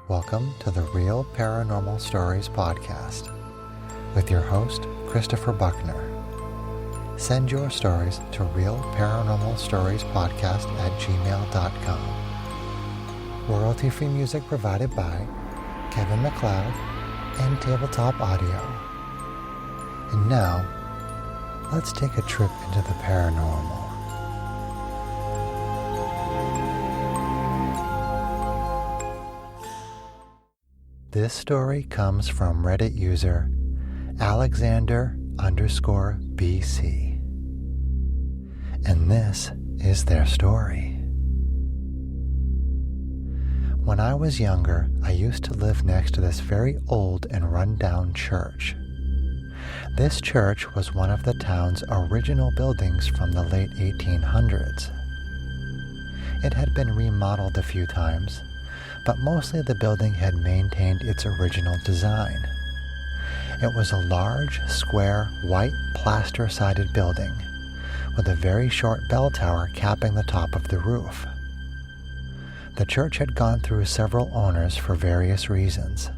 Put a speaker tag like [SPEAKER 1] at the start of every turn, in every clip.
[SPEAKER 1] Welcome to the Real Paranormal Stories podcast with your host, Christopher Buckner. Send your stories to realparanormalstoriespodcast@gmail.com. Royalty-free music provided by Kevin MacLeod and Tabletop Audio. And now, let's take a trip into the paranormal. This story comes from Reddit user Alexander_BC. And this is their story. When I was younger, I used to live next to this very old and run-down church. This church was one of the town's original buildings from the late 1800s. It had been remodeled a few times, but mostly the building had maintained its original design. It was a large, square, white, plaster-sided building, with a very short bell tower capping the top of the roof. The church had gone through several owners for various reasons,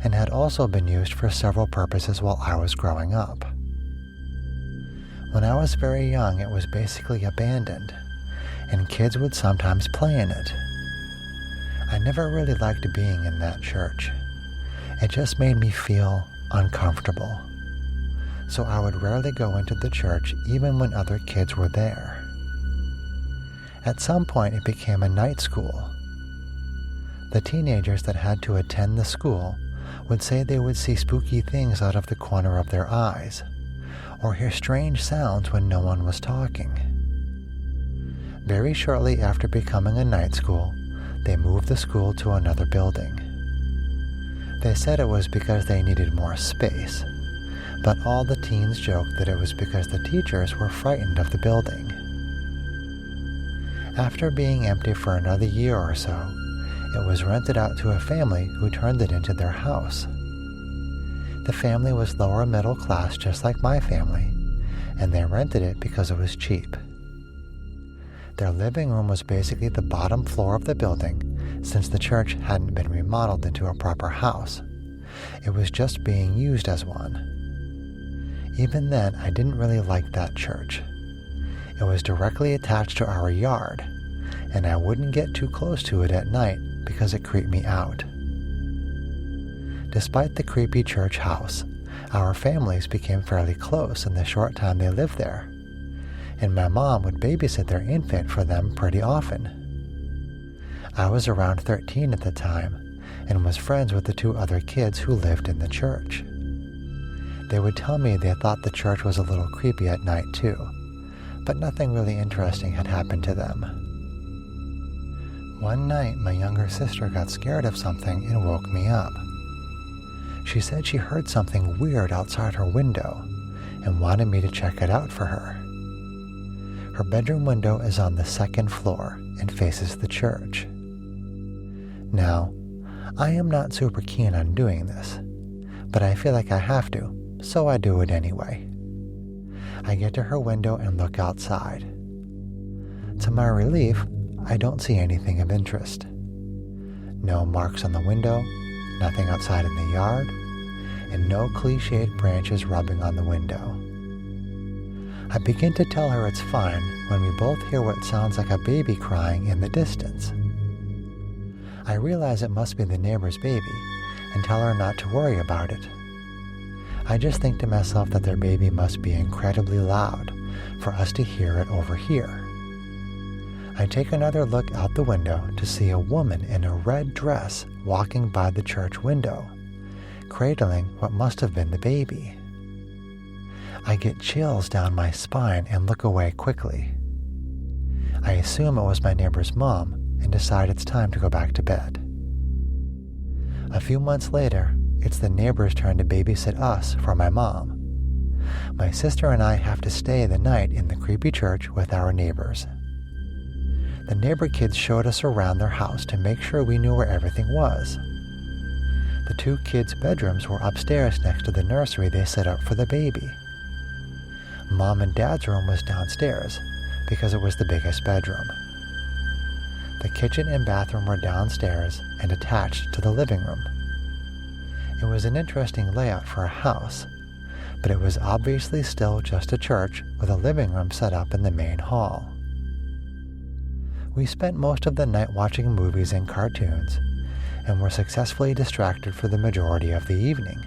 [SPEAKER 1] and had also been used for several purposes while I was growing up. When I was very young, it was basically abandoned, and kids would sometimes play in it. I never really liked being in that church. It just made me feel uncomfortable. So I would rarely go into the church even when other kids were there. At some point it became a night school. The teenagers that had to attend the school would say they would see spooky things out of the corner of their eyes, or hear strange sounds when no one was talking. Very shortly after becoming a night school, they moved the school to another building. They said it was because they needed more space, but all the teens joked that it was because the teachers were frightened of the building. After being empty for another year or so, it was rented out to a family who turned it into their house. The family was lower middle class just like my family, and they rented it because it was cheap. Their living room was basically the bottom floor of the building, since the church hadn't been remodeled into a proper house. It was just being used as one. Even then, I didn't really like that church. It was directly attached to our yard, and I wouldn't get too close to it at night because it creeped me out. Despite the creepy church house, our families became fairly close in the short time they lived there, and my mom would babysit their infant for them pretty often. I was around 13 at the time and was friends with the two other kids who lived in the church. They would tell me they thought the church was a little creepy at night too, but nothing really interesting had happened to them. One night, my younger sister got scared of something and woke me up. She said she heard something weird outside her window and wanted me to check it out for her. Her bedroom window is on the second floor and faces the church. Now, I am not super keen on doing this, but I feel like I have to, so I do it anyway. I get to her window and look outside. To my relief, I don't see anything of interest. No marks on the window, nothing outside in the yard, and no cliched branches rubbing on the window. I begin to tell her it's fine when we both hear what sounds like a baby crying in the distance. I realize it must be the neighbor's baby and tell her not to worry about it. I just think to myself that their baby must be incredibly loud for us to hear it over here. I take another look out the window to see a woman in a red dress walking by the church window, cradling what must have been the baby. I get chills down my spine and look away quickly. I assume it was my neighbor's mom and decide it's time to go back to bed. A few months later, it's the neighbor's turn to babysit us for my mom. My sister and I have to stay the night in the creepy church with our neighbors. The neighbor kids showed us around their house to make sure we knew where everything was. The two kids' bedrooms were upstairs next to the nursery they set up for the baby. Mom and Dad's room was downstairs because it was the biggest bedroom. The kitchen and bathroom were downstairs and attached to the living room. It was an interesting layout for a house, but it was obviously still just a church with a living room set up in the main hall. We spent most of the night watching movies and cartoons, and were successfully distracted for the majority of the evening.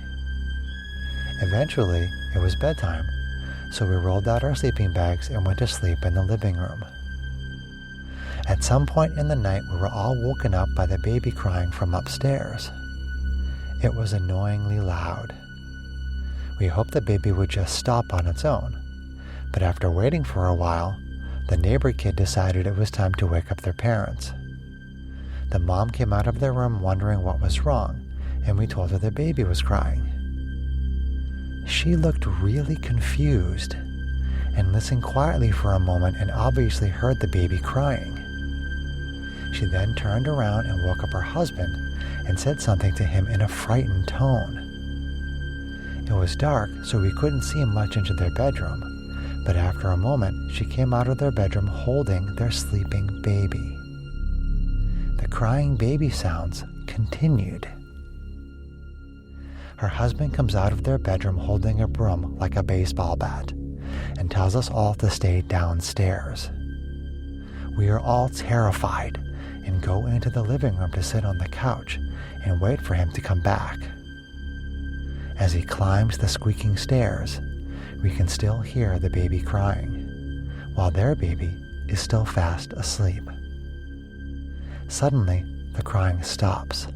[SPEAKER 1] Eventually, it was bedtime, so we rolled out our sleeping bags and went to sleep in the living room. At some point in the night, we were all woken up by the baby crying from upstairs. It was annoyingly loud. We hoped the baby would just stop on its own, but after waiting for a while, the neighbor kid decided it was time to wake up their parents. The mom came out of their room wondering what was wrong, and we told her the baby was crying. She looked really confused and listened quietly for a moment and obviously heard the baby crying. She then turned around and woke up her husband and said something to him in a frightened tone. It was dark, so we couldn't see much into their bedroom, but after a moment, she came out of their bedroom holding their sleeping baby. The crying baby sounds continued. Her husband comes out of their bedroom holding a broom like a baseball bat and tells us all to stay downstairs. We are all terrified and go into the living room to sit on the couch and wait for him to come back. As he climbs the squeaking stairs, we can still hear the baby crying, while their baby is still fast asleep. Suddenly, the crying stops.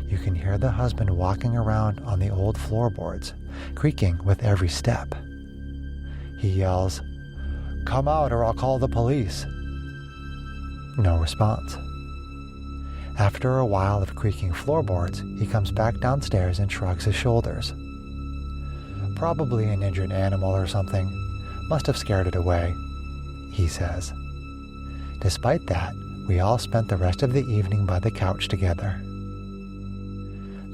[SPEAKER 1] You can hear the husband walking around on the old floorboards, creaking with every step. He yells, "Come out or I'll call the police." No response. After a while of creaking floorboards, he comes back downstairs and shrugs his shoulders. "Probably an injured animal or something. Must have scared it away," he says. Despite that, we all spent the rest of the evening by the couch together.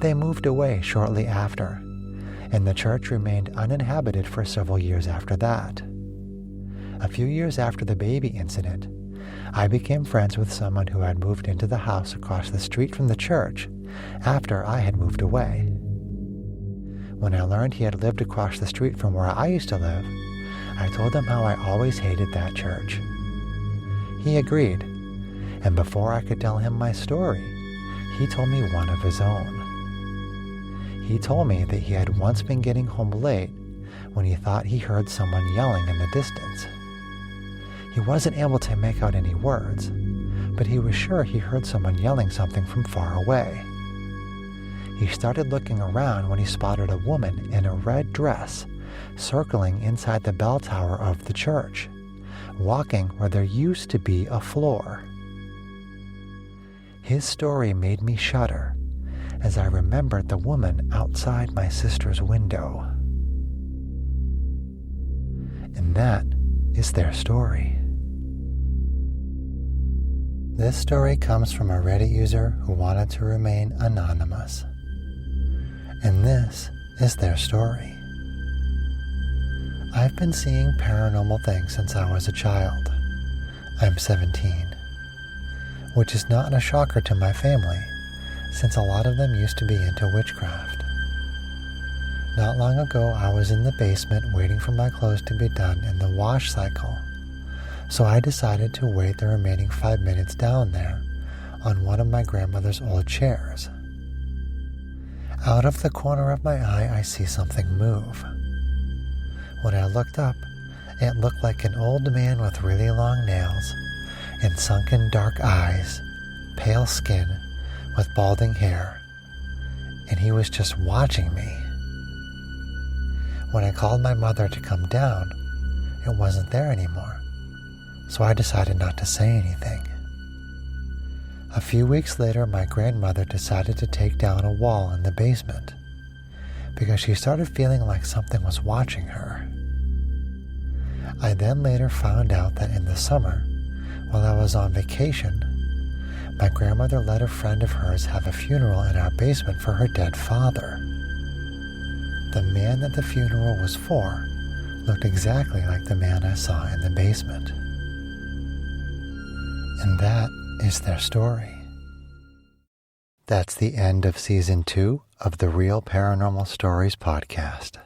[SPEAKER 1] They moved away shortly after, and the church remained uninhabited for several years after that. A few years after the baby incident, I became friends with someone who had moved into the house across the street from the church after I had moved away. When I learned he had lived across the street from where I used to live, I told him how I always hated that church. He agreed, and before I could tell him my story, he told me one of his own. He told me that he had once been getting home late when he thought he heard someone yelling in the distance. He wasn't able to make out any words, but he was sure he heard someone yelling something from far away. He started looking around when he spotted a woman in a red dress circling inside the bell tower of the church, walking where there used to be a floor. His story made me shudder as I remembered the woman outside my sister's window. And that is their story. This story comes from a Reddit user who wanted to remain anonymous. And this is their story. I've been seeing paranormal things since I was a child. I'm 17, which is not a shocker to my family, since a lot of them used to be into witchcraft. Not long ago, I was in the basement waiting for my clothes to be done in the wash cycle, so I decided to wait the remaining 5 minutes down there on one of my grandmother's old chairs. Out of the corner of my eye, I see something move. When I looked up, it looked like an old man with really long nails and sunken dark eyes, pale skin, with balding hair, and he was just watching me. When I called my mother to come down, it wasn't there anymore, so I decided not to say anything. A few weeks later, my grandmother decided to take down a wall in the basement because she started feeling like something was watching her. I then later found out that in the summer, while I was on vacation, my grandmother let a friend of hers have a funeral in our basement for her dead father. The man that the funeral was for looked exactly like the man I saw in the basement. And that is their story. That's the end of Season 2 of the Real Paranormal Stories podcast.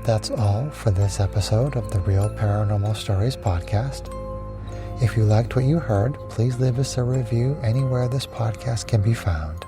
[SPEAKER 1] That's all for this episode of the Real Paranormal Stories podcast. If you liked what you heard, please leave us a review anywhere this podcast can be found.